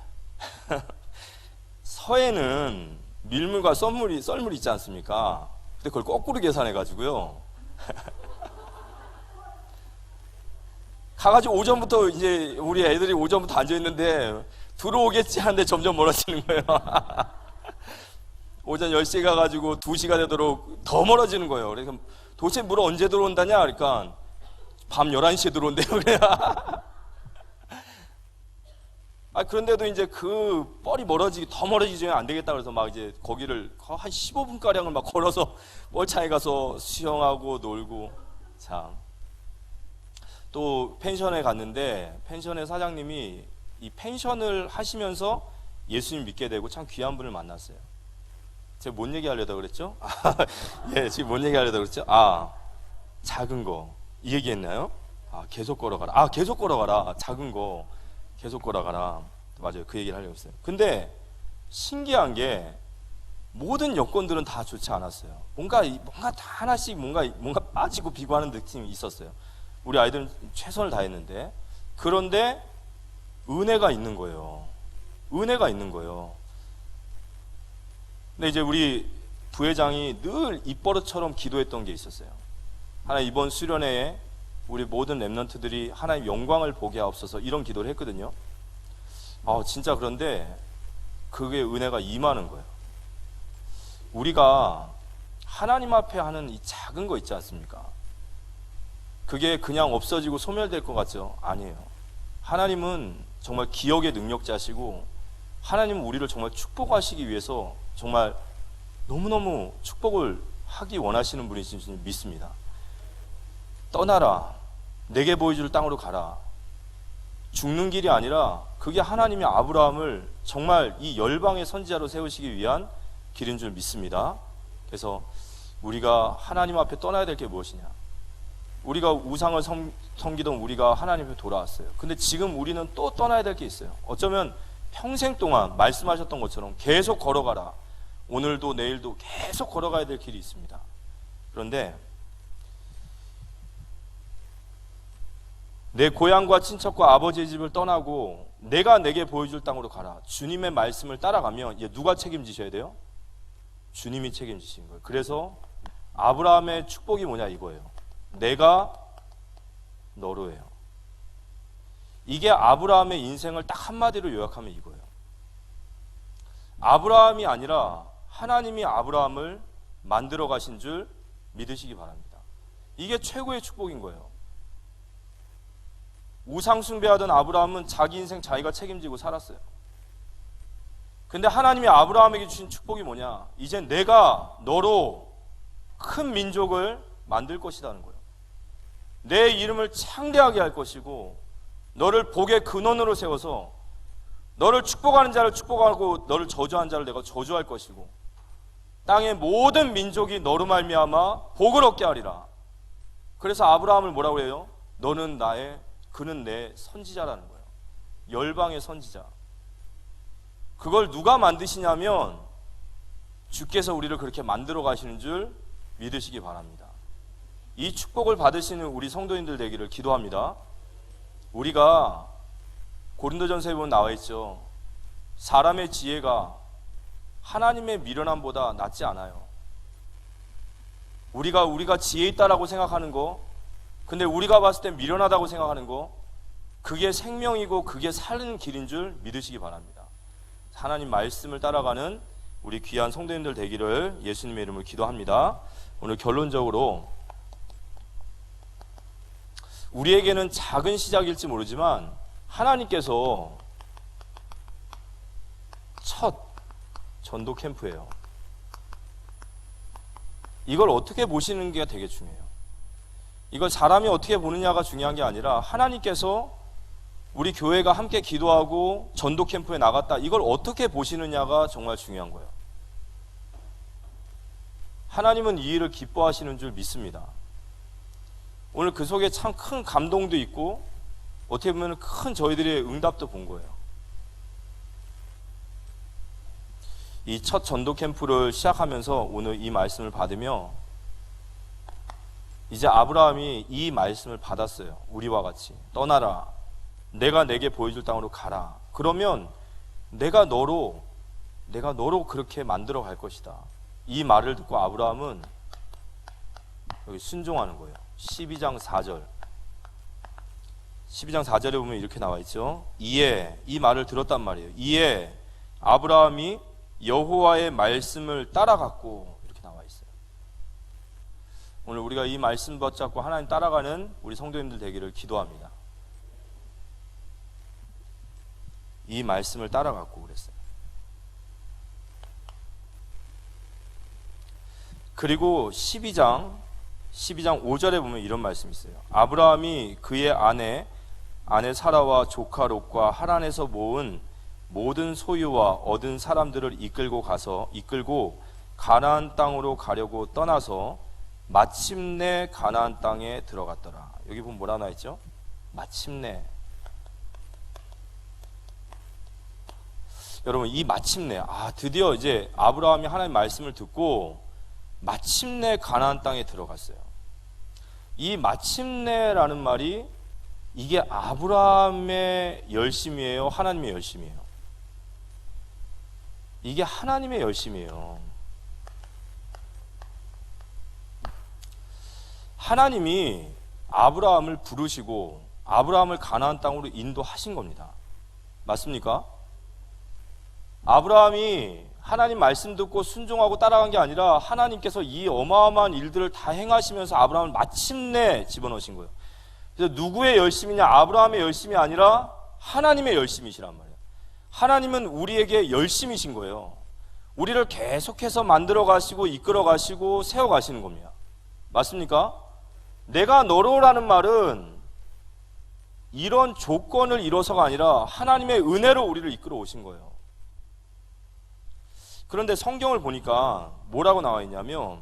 서해는 밀물과 썰물이 있지 않습니까? 근데 그걸 거꾸로 계산해가지고요. 가가지고 오전부터 이제 우리 애들이 오전부터 앉아있는데 들어오겠지 하는데 점점 멀어지는 거예요. 오전 10시에 가가지고 2시가 되도록 더 멀어지는 거예요. 그래서 도대체 물 언제 들어온다냐? 그러니까 밤 11시에 들어온대요. 그래야. 아, 그런데도 이제 그 뻘이 더 멀어지면 안 되겠다 그래서 막 이제 거기를 한 15분가량을 막 걸어서 뻘창에 가서 수영하고 놀고. 참. 또 펜션에 갔는데 펜션의 사장님이 이 펜션을 하시면서 예수님 믿게 되고 참 귀한 분을 만났어요. 제가 뭔 얘기 하려다 그랬죠? 예, 지금 뭔 얘기 하려다 그랬죠? 아, 작은 거. 이 얘기 했나요? 아, 계속 걸어가라. 아, 계속 걸어가라. 작은 거. 계속 걸어가라. 맞아요. 그 얘기를 하려고 했어요. 근데 신기한 게 모든 여건들은 다 좋지 않았어요. 뭔가 다 하나씩 뭔가 빠지고 비고하는 느낌이 있었어요. 우리 아이들은 최선을 다했는데, 그런데 은혜가 있는 거예요. 은혜가 있는 거예요. 근데 이제 우리 부회장이 늘 입버릇처럼 기도했던 게 있었어요. 하나님, 이번 수련회에 우리 모든 랩런트들이 하나님 영광을 보게 하옵소서, 이런 기도를 했거든요. 진짜. 그런데 그게 은혜가 임하는 거예요. 우리가 하나님 앞에 하는 이 작은 거 있지 않습니까? 그게 그냥 없어지고 소멸될 것 같죠? 아니에요. 하나님은 정말 기억의 능력자시고, 하나님은 우리를 정말 축복하시기 위해서 정말 너무너무 축복을 하기 원하시는 분이신 줄 믿습니다. 떠나라, 내게 보여줄 땅으로 가라. 죽는 길이 아니라 그게 하나님이 아브라함을 정말 이 열방의 선지자로 세우시기 위한 길인 줄 믿습니다. 그래서 우리가 하나님 앞에 떠나야 될 게 무엇이냐? 우리가 우상을 섬기던 우리가 하나님 앞에 돌아왔어요. 근데 지금 우리는 또 떠나야 될 게 있어요. 어쩌면 평생 동안 말씀하셨던 것처럼 계속 걸어가라. 오늘도 내일도 계속 걸어가야 될 길이 있습니다. 그런데 내 고향과 친척과 아버지의 집을 떠나고 내가 내게 보여줄 땅으로 가라. 주님의 말씀을 따라가면 이제 누가 책임지셔야 돼요? 주님이 책임지신 거예요. 그래서 아브라함의 축복이 뭐냐 이거예요. 내가 너로예요. 이게 아브라함의 인생을 딱 한마디로 요약하면 이거예요. 아브라함이 아니라 하나님이 아브라함을 만들어 가신 줄 믿으시기 바랍니다. 이게 최고의 축복인 거예요. 우상 숭배하던 아브라함은 자기 인생 자기가 책임지고 살았어요. 근데 하나님이 아브라함에게 주신 축복이 뭐냐? 이제 내가 너로 큰 민족을 만들 것이라는 거예요. 내 이름을 창대하게 할 것이고 너를 복의 근원으로 세워서 너를 축복하는 자를 축복하고 너를 저주하는 자를 내가 저주할 것이고 땅의 모든 민족이 너로 말미암아 복을 얻게 하리라. 그래서 아브라함을 뭐라고 해요? 그는 내 선지자라는 거예요. 열방의 선지자. 그걸 누가 만드시냐면 주께서 우리를 그렇게 만들어 가시는 줄 믿으시기 바랍니다. 이 축복을 받으시는 우리 성도님들 되기를 기도합니다. 우리가 고린도전서에 보면 나와 있죠. 사람의 지혜가 하나님의 미련함보다 낫지 않아요. 우리가 지혜 있다라고 생각하는 거, 근데 우리가 봤을 때 미련하다고 생각하는 거, 그게 생명이고 그게 사는 길인 줄 믿으시기 바랍니다. 하나님 말씀을 따라가는 우리 귀한 성도님들 되기를 예수님의 이름으로 기도합니다. 오늘 결론적으로 우리에게는 작은 시작일지 모르지만 하나님께서 첫 전도 캠프예요. 이걸 어떻게 보시는 게 되게 중요해요. 이걸 사람이 어떻게 보느냐가 중요한 게 아니라 하나님께서 우리 교회가 함께 기도하고 전도 캠프에 나갔다, 이걸 어떻게 보시느냐가 정말 중요한 거예요. 하나님은 이 일을 기뻐하시는 줄 믿습니다. 오늘 그 속에 참 큰 감동도 있고 어떻게 보면 큰 저희들의 응답도 본 거예요. 이 첫 전도 캠프를 시작하면서 오늘 이 말씀을 받으며 이제 아브라함이 이 말씀을 받았어요. 우리와 같이 떠나라, 내가 내게 보여줄 땅으로 가라. 그러면 내가 너로 그렇게 만들어 갈 것이다. 이 말을 듣고 아브라함은 여기 순종하는 거예요. 12장 4절 12장 4절에 보면 이렇게 나와 있죠. 이에, 이 말을 들었단 말이에요. 이에 아브라함이 여호와의 말씀을 따라갔고, 이렇게 나와 있어요. 오늘 우리가 이 말씀 붙잡고 하나님 따라가는 우리 성도님들 되기를 기도합니다. 이 말씀을 따라갔고 그랬어요. 그리고 12장 5절에 보면 이런 말씀이 있어요. 아브라함이 그의 아내 사라와 조카 롯과 하란에서 모은 모든 소유와 얻은 사람들을 이끌고 가나안 땅으로 가려고 떠나서 마침내 가나안 땅에 들어갔더라. 여기 보면 뭐라 나와 있죠? 마침내. 여러분, 이 마침내, 드디어 이제 아브라함이 하나님의 말씀을 듣고 마침내 가나안 땅에 들어갔어요. 이 마침내라는 말이 이게 아브라함의 열심이에요? 하나님의 열심이에요? 이게 하나님의 열심이에요. 하나님이 아브라함을 부르시고 아브라함을 가나안 땅으로 인도하신 겁니다. 맞습니까? 아브라함이 하나님 말씀 듣고 순종하고 따라간 게 아니라 하나님께서 이 어마어마한 일들을 다 행하시면서 아브라함을 마침내 집어넣으신 거예요. 그래서 누구의 열심이냐? 아브라함의 열심이 아니라 하나님의 열심이시란 말이에요. 하나님은 우리에게 열심이신 거예요. 우리를 계속해서 만들어 가시고 이끌어 가시고 세워 가시는 겁니다. 맞습니까? 내가 너로라는 말은 이런 조건을 이뤄서가 아니라 하나님의 은혜로 우리를 이끌어 오신 거예요. 그런데 성경을 보니까 뭐라고 나와 있냐면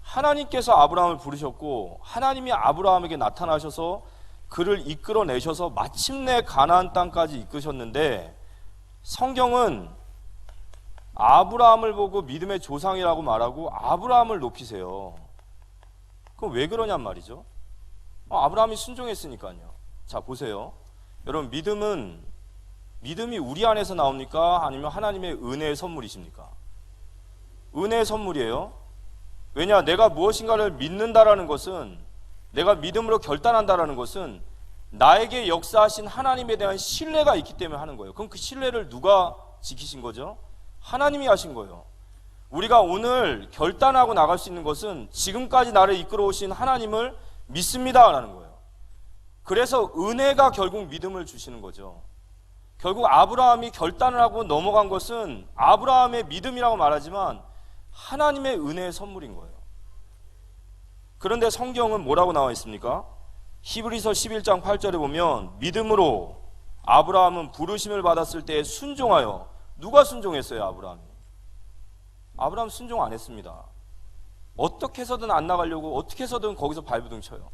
하나님께서 아브라함을 부르셨고 하나님이 아브라함에게 나타나셔서 그를 이끌어내셔서 마침내 가나안 땅까지 이끄셨는데 성경은 아브라함을 보고 믿음의 조상이라고 말하고 아브라함을 높이세요. 그럼 왜 그러냔 말이죠. 아브라함이 순종했으니까요. 자, 보세요. 여러분, 믿음이 우리 안에서 나옵니까? 아니면 하나님의 은혜의 선물이십니까? 은혜의 선물이에요. 왜냐? 내가 무엇인가를 믿는다라는 것은, 내가 믿음으로 결단한다라는 것은 나에게 역사하신 하나님에 대한 신뢰가 있기 때문에 하는 거예요. 그럼 그 신뢰를 누가 지키신 거죠? 하나님이 하신 거예요. 우리가 오늘 결단하고 나갈 수 있는 것은 지금까지 나를 이끌어 오신 하나님을 믿습니다라는 거예요. 그래서 은혜가 결국 믿음을 주시는 거죠. 결국 아브라함이 결단을 하고 넘어간 것은 아브라함의 믿음이라고 말하지만 하나님의 은혜의 선물인 거예요. 그런데 성경은 뭐라고 나와 있습니까? 히브리서 11장 8절에 보면 믿음으로 아브라함은 부르심을 받았을 때 순종하여, 누가 순종했어요? 아브라함 순종 안 했습니다. 어떻게 해서든 안 나가려고 어떻게 해서든 거기서 발부둥 쳐요.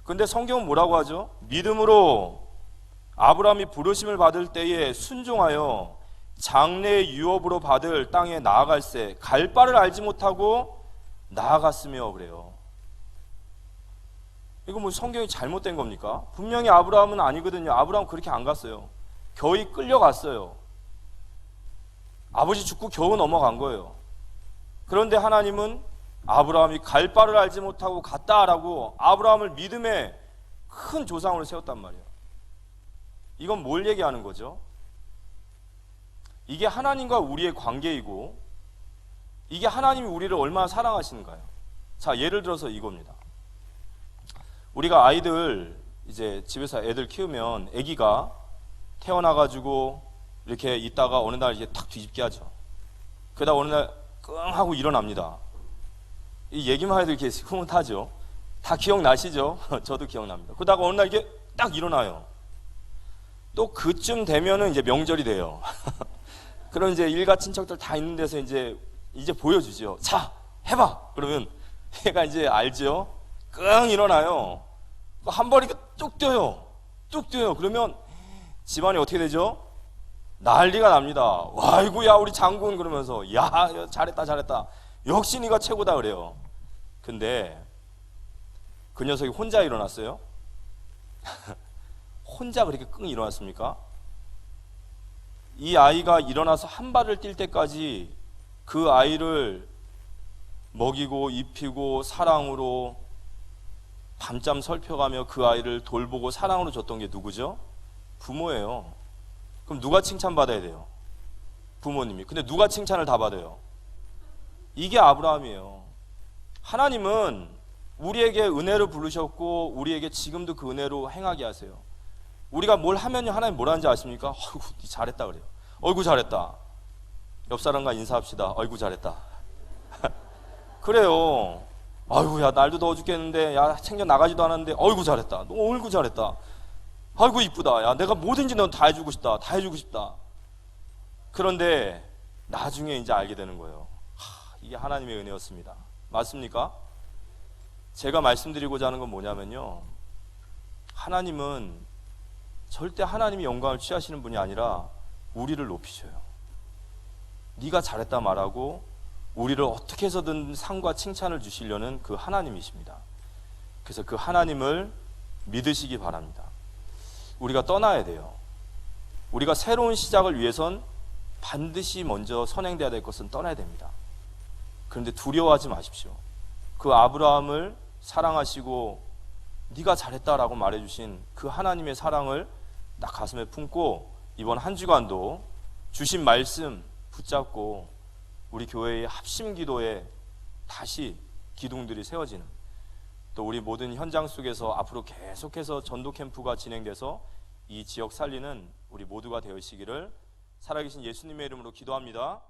근데 성경은 뭐라고 하죠? 믿음으로 아브라함이 부르심을 받을 때에 순종하여 장래의 유업으로 받을 땅에 나아갈새 갈 바를 알지 못하고 나아갔으며 그래요. 이거 뭐 성경이 잘못된 겁니까? 분명히 아브라함은 아니거든요. 아브라함 그렇게 안 갔어요. 겨우 끌려갔어요. 아버지 죽고 겨우 넘어간 거예요. 그런데 하나님은 아브라함이 갈 바를 알지 못하고 갔다라고 아브라함을 믿음의 큰 조상으로 세웠단 말이에요. 이건 뭘 얘기하는 거죠? 이게 하나님과 우리의 관계이고 이게 하나님이 우리를 얼마나 사랑하시는가요? 자, 예를 들어서 이겁니다. 우리가 아이들 이제 집에서 애들 키우면 아기가 태어나가지고 이렇게 있다가 어느 날 이제 탁 뒤집게 하죠. 그러다 어느 날 끙 하고 일어납니다. 이 얘기만 해도 이렇게 흐뭇하죠. 다 기억나시죠? 저도 기억납니다. 그러다가 어느 날 이게 딱 일어나요. 또 그쯤 되면은 이제 명절이 돼요. 그럼 이제 일가 친척들 다 있는 데서 이제 보여주죠. 자, 해봐. 그러면 얘가 이제 알죠. 끙 일어나요. 한 번에 뚝 뛰어요. 뚝 뛰어요. 그러면 집안이 어떻게 되죠? 난리가 납니다. 와, 아이고야 우리 장군 그러면서 야 잘했다. 역시 네가 최고다 그래요. 근데 그 녀석이 혼자 일어났어요? 혼자 그렇게 끙 일어났습니까? 이 아이가 일어나서 한 발을 뛸 때까지 그 아이를 먹이고 입히고 사랑으로 밤잠 설펴가며 그 아이를 돌보고 사랑으로 줬던 게 누구죠? 부모예요. 그럼 누가 칭찬받아야 돼요? 부모님이. 근데 누가 칭찬을 다 받아요? 이게 아브라함이에요. 하나님은 우리에게 은혜를 부르셨고 우리에게 지금도 그 은혜로 행하게 하세요. 우리가 뭘 하면요 하나님 뭐라는지 아십니까? 어이구 잘했다 그래요. 어이구 잘했다. 옆 사람과 인사합시다. 어이구 잘했다. 그래요. 아이고 야 날도 더워 죽겠는데 야 챙겨 나가지도 않았는데 어이구 잘했다. 너 어이구 잘했다. 아이고 이쁘다. 야 내가 뭐든지 넌 다 해주고 싶다. 다 해주고 싶다. 그런데 나중에 이제 알게 되는 거예요. 이게 하나님의 은혜였습니다. 맞습니까? 제가 말씀드리고자 하는 건 뭐냐면요, 하나님은 절대 하나님이 영광을 취하시는 분이 아니라 우리를 높이셔요. 네가 잘했다 말하고 우리를 어떻게 해서든 상과 칭찬을 주시려는 그 하나님이십니다. 그래서 그 하나님을 믿으시기 바랍니다. 우리가 떠나야 돼요. 우리가 새로운 시작을 위해선 반드시 먼저 선행돼야 될 것은 떠나야 됩니다. 그런데 두려워하지 마십시오. 그 아브라함을 사랑하시고 네가 잘했다라고 말해주신 그 하나님의 사랑을 딱 가슴에 품고 이번 한 주간도 주신 말씀 붙잡고 우리 교회의 합심 기도에 다시 기둥들이 세워지는, 또 우리 모든 현장 속에서 앞으로 계속해서 전도 캠프가 진행돼서 이 지역 살리는 우리 모두가 되시기를 살아계신 예수님의 이름으로 기도합니다.